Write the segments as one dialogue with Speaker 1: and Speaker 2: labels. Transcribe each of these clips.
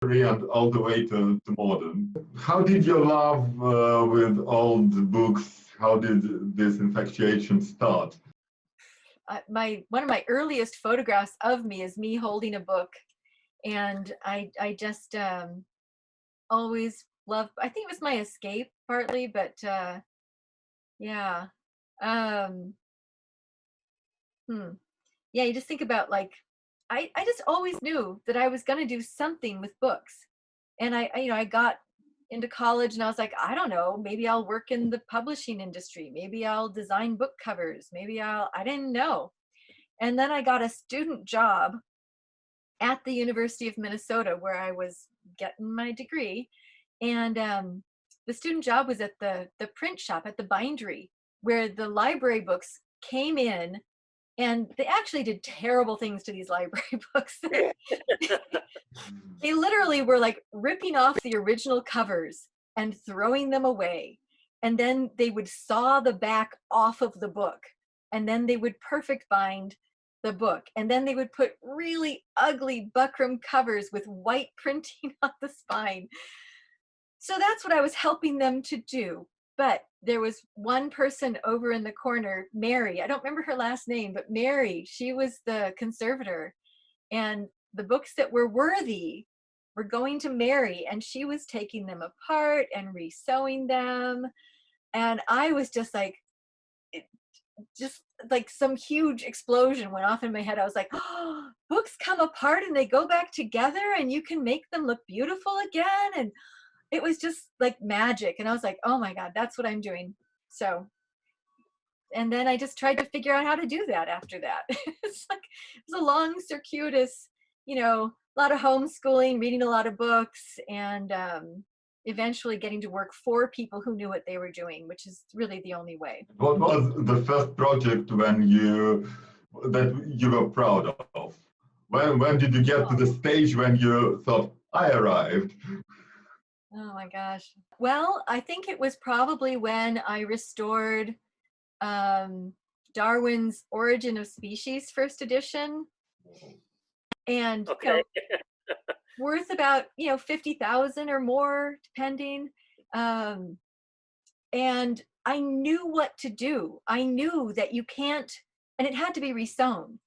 Speaker 1: and all the way to modern. How did your love with old books, how did this infatuation start?
Speaker 2: One of my earliest photographs of me is me holding a book, and I just always loved. I think it was my escape partly, but yeah, um, yeah. You just think about like I just always knew that I was going to do something with books, and I got into college and I was like, I don't know, maybe I'll work in the publishing industry, maybe I'll design book covers, I didn't know. And then I got a student job at the University of Minnesota where I was getting my degree. And the student job was at the print shop, at the bindery, where the library books came in, and they actually did terrible things to these library books. They literally were like ripping off the original covers and throwing them away. And then they would saw the back off of the book, and then they would perfect bind the book. And then they would put really ugly buckram covers with white printing on the spine. So that's what I was helping them to do. But there was one person over in the corner, Mary, I don't remember her last name, but Mary, she was the conservator. And the books that were worthy were going to Mary, and she was taking them apart and resewing them. And I was just like, just like some huge explosion went off in my head. I was like, oh, books come apart and they go back together and you can make them look beautiful again. And it was just like magic. And I was like, oh my God, that's what I'm doing. So, and then I just tried to figure out how to do that after that. It's like, it was a long, circuitous, a lot of homeschooling, reading a lot of books, and eventually getting to work for people who knew what they were doing, which is really the only way.
Speaker 1: What was the first project that you were proud of? When did you get to the stage when you thought, I arrived?
Speaker 2: Oh my gosh. Well, I think it was probably when I restored Darwin's Origin of Species first edition. And
Speaker 3: okay.
Speaker 2: worth about 50,000 or more depending, and I knew what to do. I knew that you can't, and it had to be resewn.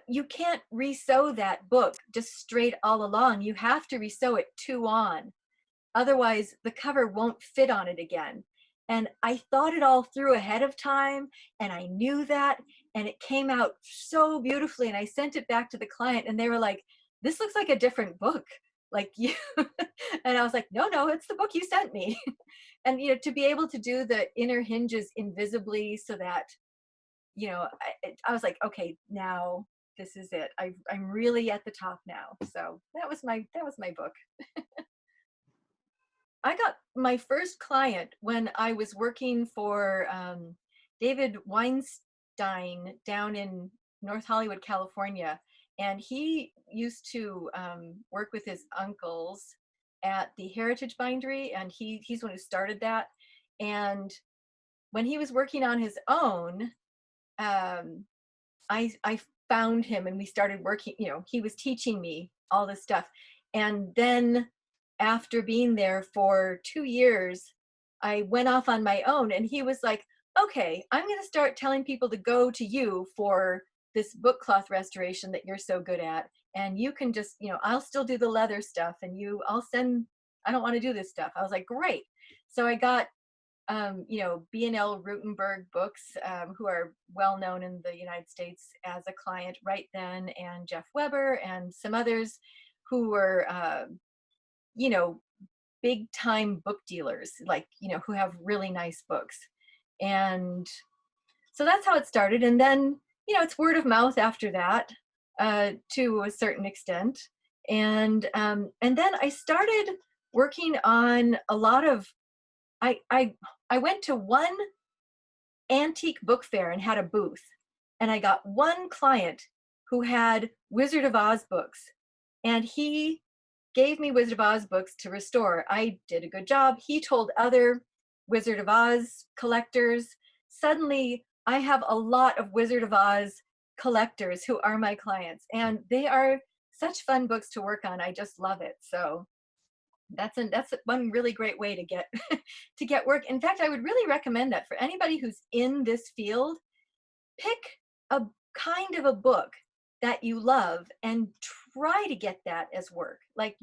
Speaker 2: You can't resew that book just straight all along. You have to resew it 2 on, otherwise the cover won't fit on it again. And I thought it all through ahead of time, and I knew that, and it came out so beautifully. And I sent it back to the client, and they were like, this looks like a different book, like you. And I was like, no, it's the book you sent me. And to be able to do the inner hinges invisibly, so that I was like, okay, now this is it. I'm really at the top now. So that was my book. I got my first client when I was working for David Weinstein down in North Hollywood, California. And he used to work with his uncles at the Heritage Bindery, and he's the one who started that. And when he was working on his own, I found him, and we started working. He was teaching me all this stuff. And then after being there for 2 years, I went off on my own, and he was like, okay, I'm going to start telling people to go to you for this book cloth restoration that you're so good at. And you can just, I'll still do the leather stuff, and I don't want to do this stuff. I was like, great. So I got, B&L Rutenberg Books, who are well known in the United States as a client right then, and Jeff Weber and some others who were, big time book dealers, like, who have really nice books. And so that's how it started. And then, it's word of mouth after that, to a certain extent. And then I started working on a lot of, I went to one antique book fair and had a booth. And I got one client who had Wizard of Oz books, and he gave me Wizard of Oz books to restore. I did a good job. He told other Wizard of Oz collectors. Suddenly, I have a lot of Wizard of Oz collectors who are my clients, and they are such fun books to work on. I just love it. So that's one really great way to get to get work. In fact, I would really recommend that for anybody who's in this field. Pick a kind of a book that you love and try to get that as work. Like,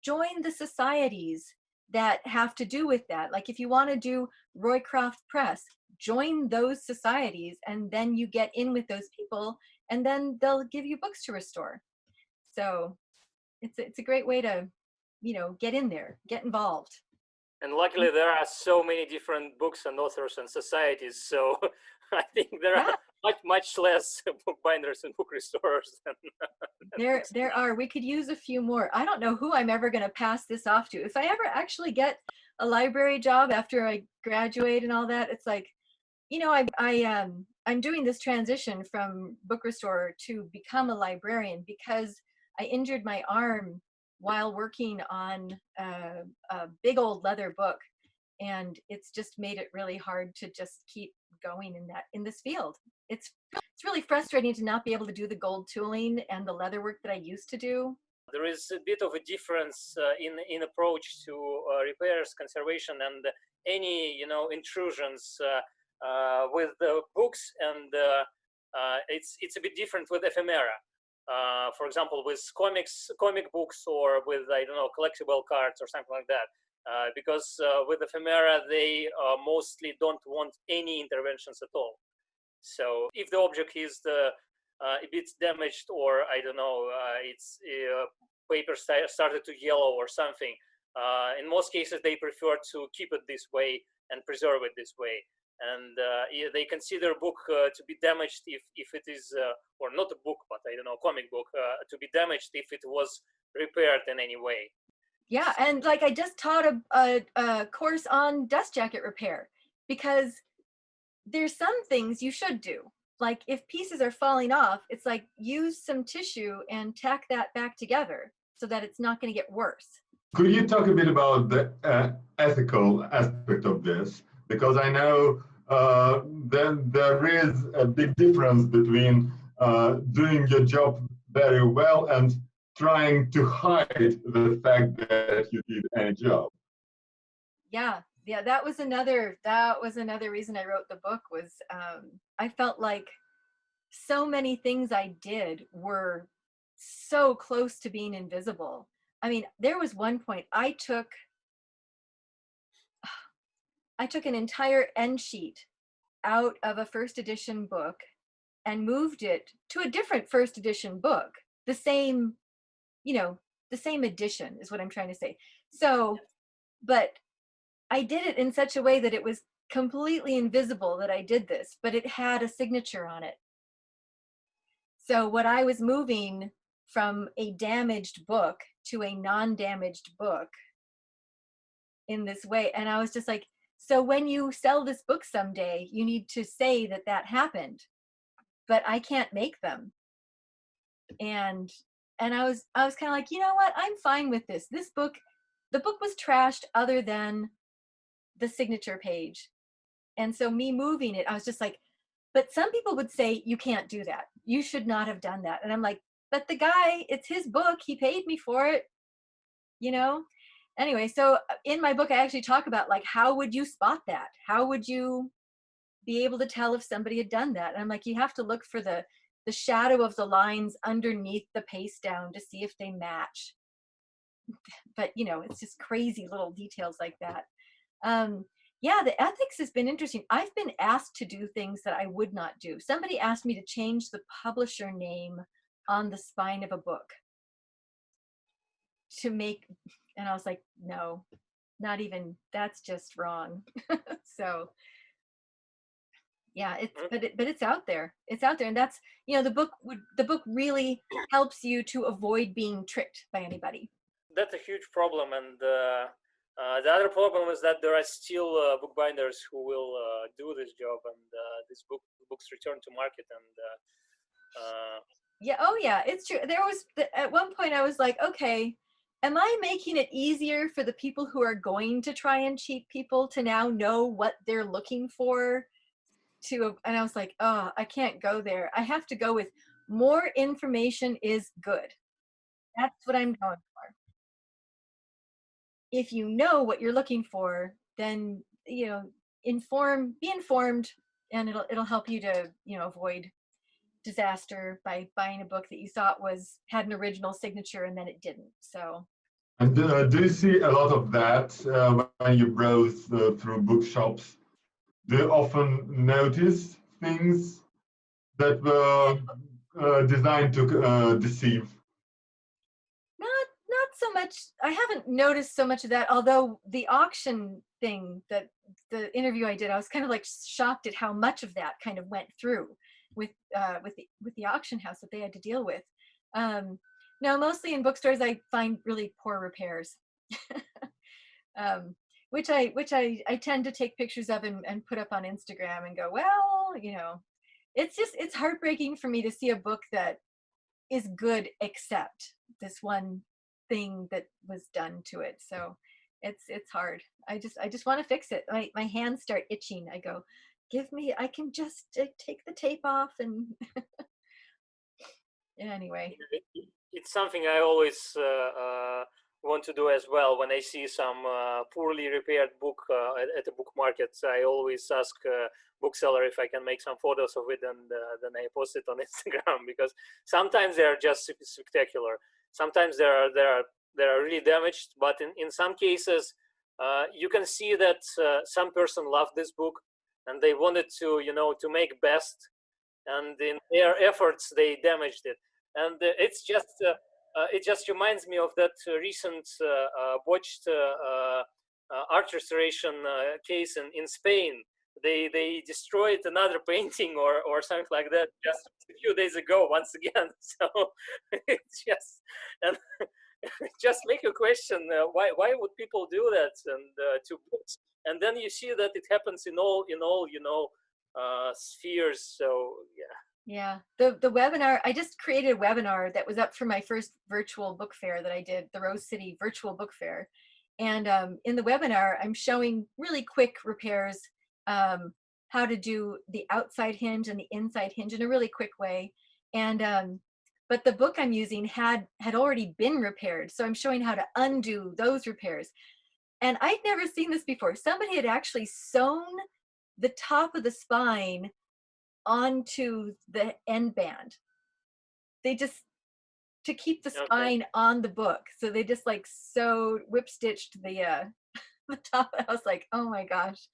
Speaker 2: join the societies that have to do with that. Like if you want to do Roycroft Press, join those societies, and then you get in with those people, and then they'll give you books to restore. So it's a great way to, get in there, get involved.
Speaker 3: And luckily there are so many different books and authors and societies. So I think there are much less bookbinders and book restorers than
Speaker 2: there are. We could use a few more. I don't know who I'm ever going to pass this off to. If I ever actually get a library job after I graduate and all that, it's like, I'm doing this transition from book restorer to become a librarian because I injured my arm while working on a big old leather book, and it's just made it really hard to just keep going in this field. It's really frustrating to not be able to do the gold tooling and the leather work that I used to do.
Speaker 3: There is a bit of a difference in approach to repairs, conservation, and any intrusions with the books, and it's a bit different with ephemera. For example, with comic books, or with, I don't know, collectible cards or something like that. Because with ephemera, they mostly don't want any interventions at all. So if the object is a bit damaged, or I don't know, it's paper started to yellow or something, in most cases they prefer to keep it this way and preserve it this way. And they consider a book to be damaged if it is, or not a book, but I don't know, comic book, to be damaged if it was repaired in any way.
Speaker 2: Yeah, and like I just taught a course on dust jacket repair, because there's some things you should do. Like if pieces are falling off, it's like use some tissue and tack that back together so that it's not going to get worse.
Speaker 1: Could you talk a bit about the ethical aspect of this? Because I know there is a big difference between doing your job very well and trying to hide the fact that you did any job.
Speaker 2: Yeah, that was another reason I wrote the book. Was I felt like so many things I did were so close to being invisible. I mean, there was one point I took an entire end sheet out of a first edition book and moved it to a different first edition book. The same edition is what I'm trying to say. So, but I did it in such a way that it was completely invisible that I did this, but it had a signature on it. So what I was moving from a damaged book to a non-damaged book in this way. And I was just like, so when you sell this book someday, you need to say that happened, but I can't make them. And I was kind of like, you know what? I'm fine with this. The book was trashed other than the signature page. And so me moving it, I was just like, but some people would say, you can't do that. You should not have done that. And I'm like, but the guy, it's his book. He paid me for it, Anyway, so in my book, I actually talk about like, how would you spot that? How would you be able to tell if somebody had done that? And I'm like, you have to look for the shadow of the lines underneath the paste down to see if they match. But, it's just crazy little details like that. Yeah, the ethics has been interesting. I've been asked to do things that I would not do. Somebody asked me to change the publisher name on the spine of a book and I was like, no, not even, that's just wrong. So yeah, but it's out there. It's out there. And that's, the book really helps you to avoid being tricked by anybody.
Speaker 3: That's a huge problem. And the other problem is that there are still bookbinders who will do this job, and these books return to market. And
Speaker 2: yeah, it's true. There was at one point I was like, okay, am I making it easier for the people who are going to try and cheat people to now know what they're looking for? And I was like, oh, I can't go there. I have to go with more information is good. That's what I'm going for. If you know what you're looking for, then, you know, be informed, and it'll help you to, you know, avoid disaster by buying a book that you thought had an original signature and then it didn't. So.
Speaker 1: And do you see a lot of that when you browse through bookshops? Do you often notice things that were designed to deceive?
Speaker 2: Not so much. I haven't noticed so much of that, although the auction thing, that the interview I did, I was kind of like shocked at how much of that kind of went through with the auction house that they had to deal with. No, mostly in bookstores I find really poor repairs. Which I tend to take pictures of and put up on Instagram and go, well, you know, it's heartbreaking for me to see a book that is good except this one thing that was done to it. So it's hard. I just want to fix it. My hands start itching. I go, I can just take the tape off and anyway.
Speaker 3: It's something I always want to do as well. When I see some poorly repaired book at the book markets, I always ask bookseller if I can make some photos of it, and then I post it on Instagram, because sometimes they are just spectacular. Sometimes they are really damaged, but in some cases you can see that some person loved this book and they wanted to, you know, to make best, and in their efforts they damaged it. And it's just it just reminds me of that recent botched art restoration case in Spain. They destroyed another painting or something like that just a few days ago once again. So it's just, and just make a question, why would people do that and to books? And then you see that it happens in all you know spheres. So
Speaker 2: yeah, the webinar, I just created a webinar that was up for my first virtual book fair that I did, the Rose City Virtual Book Fair. And in the webinar, I'm showing really quick repairs, how to do the outside hinge and the inside hinge in a really quick way. And but the book I'm using had already been repaired, so I'm showing how to undo those repairs. And I'd never seen this before. Somebody had actually sewn the top of the spine onto the end band. They just, to keep the spine on the book, so they just like sewed, whip stitched the top. I was like, oh my gosh,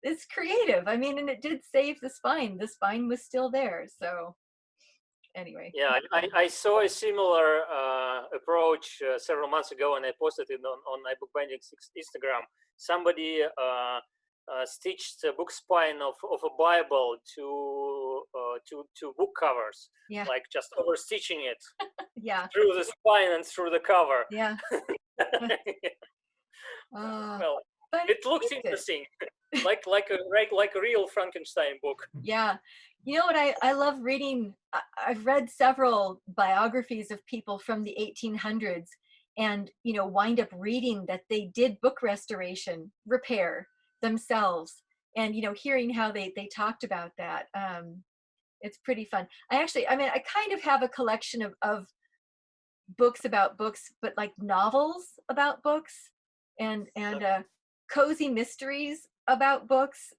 Speaker 2: it's creative. I mean, and it did save the spine. The spine was still there. So anyway.
Speaker 3: Yeah, I saw a similar approach several months ago, and I posted it on iBookBinding's Instagram. Somebody stitched a book spine of a Bible to book covers.
Speaker 2: Yeah.
Speaker 3: Like just over stitching it.
Speaker 2: Yeah.
Speaker 3: Through the spine and through the cover.
Speaker 2: Yeah.
Speaker 3: Well, it looks interesting. like a real Frankenstein book.
Speaker 2: Yeah. You know what I love reading? I've read several biographies of people from the 1800s, and, you know, wind up reading that they did book restoration, repair themselves, and, you know, hearing how they talked about that. It's pretty fun. I kind of have a collection of books about books, but like novels about books, and cozy mysteries about books.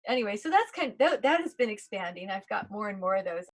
Speaker 2: Anyway, so that's that has been expanding. I've got more and more of those.